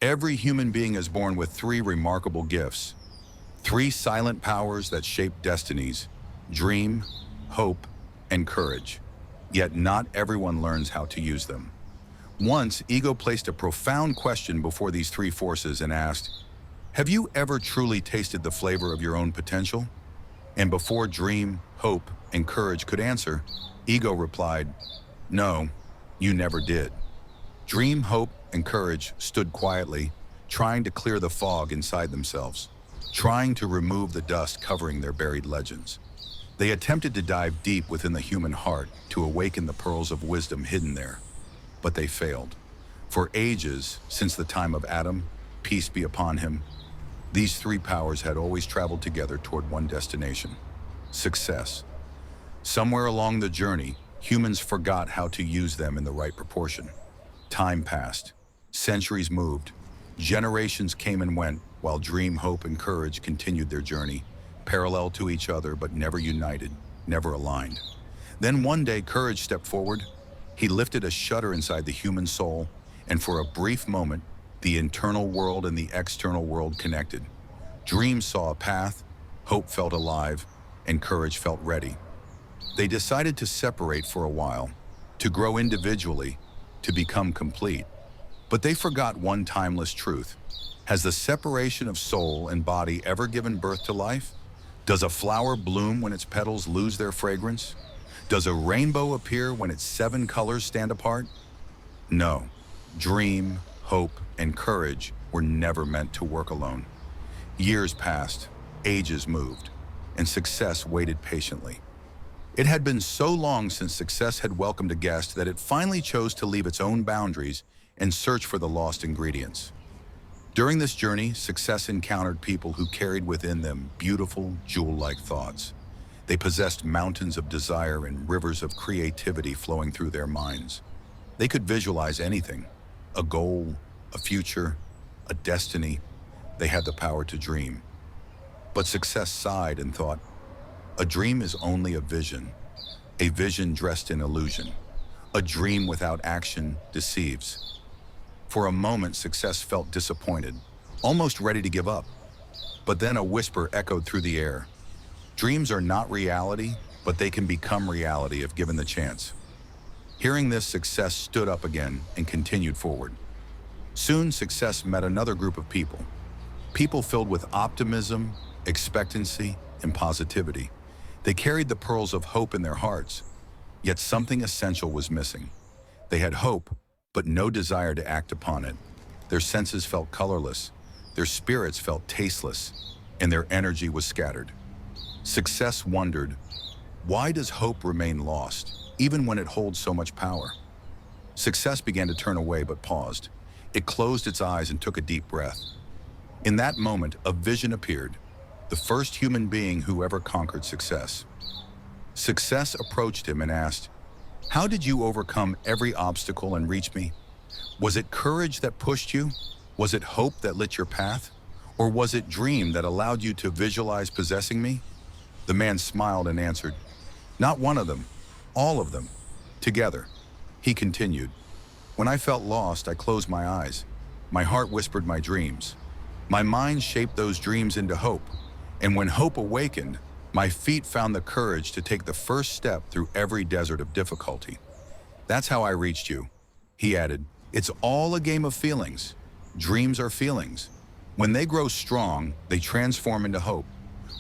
Every human being is born with three remarkable gifts, three silent powers that shape destinies: dream, hope, and courage. Yet not everyone learns how to use them. Once, ego placed a profound question before these three forces and asked, "Have you ever truly tasted the flavor of your own potential?" And before dream, hope, and courage could answer, ego replied, "No, you never did." Dream, hope, and courage stood quietly, trying to clear the fog inside themselves, trying to remove the dust covering their buried legends. They attempted to dive deep within the human heart to awaken the pearls of wisdom hidden there, but they failed. For ages, since the time of Adam, peace be upon him, these three powers had always traveled together toward one destination: success. Somewhere along the journey, humans forgot how to use them in the right proportion. Time passed, centuries moved, generations came and went, while dream, hope, and courage continued their journey, parallel to each other but never united, never aligned. Then one day, courage stepped forward. He lifted a shutter inside the human soul, and for a brief moment, the internal world and the external world connected. Dream saw a path, hope felt alive, and courage felt ready. They decided to separate for a while, to grow individually, to become complete. But they forgot one timeless truth. Has the separation of soul and body ever given birth to life? Does a flower bloom when its petals lose their fragrance? Does a rainbow appear when its seven colors stand apart? No. Dream, hope, and courage were never meant to work alone. Years passed, ages moved, and success waited patiently. It had been so long since success had welcomed a guest that it finally chose to leave its own boundaries and search for the lost ingredients. During this journey, success encountered people who carried within them beautiful, jewel-like thoughts. They possessed mountains of desire and rivers of creativity flowing through their minds. They could visualize anything: a goal, a future, a destiny. They had the power to dream. But success sighed and thought, "A dream is only a vision dressed in illusion. A dream without action deceives." For a moment, success felt disappointed, almost ready to give up. But then a whisper echoed through the air. Dreams are not reality, but they can become reality if given the chance. Hearing this, success stood up again and continued forward. Soon, success met another group of people. People filled with optimism, expectancy, and positivity. They carried the pearls of hope in their hearts, yet something essential was missing. They had hope, but no desire to act upon it. Their senses felt colorless, their spirits felt tasteless, and their energy was scattered. Success wondered, why does hope remain lost, even when it holds so much power? Success began to turn away but paused. It closed its eyes and took a deep breath. In that moment, a vision appeared, the first human being who ever conquered success. Success approached him and asked, "How did you overcome every obstacle and reach me? Was it courage that pushed you? Was it hope that lit your path? Or was it dream that allowed you to visualize possessing me?" The man smiled and answered, "Not one of them, all of them, together." He continued, "When I felt lost, I closed my eyes. My heart whispered my dreams. My mind shaped those dreams into hope. And when hope awakened, my feet found the courage to take the first step through every desert of difficulty. That's how I reached you." He added, "It's all a game of feelings. Dreams are feelings. When they grow strong, they transform into hope.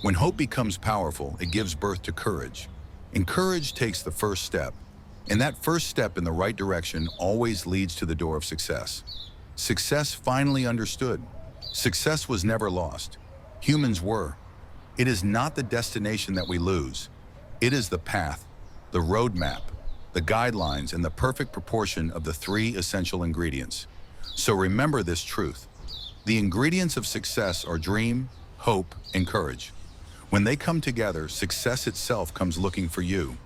When hope becomes powerful, it gives birth to courage. And courage takes the first step. And that first step in the right direction always leads to the door of success." Success finally understood. Success was never lost. Humans were. It is not the destination that we lose. It is the path, the roadmap, the guidelines, and the perfect proportion of the three essential ingredients. So remember this truth. The ingredients of success are dream, hope, and courage. When they come together, success itself comes looking for you.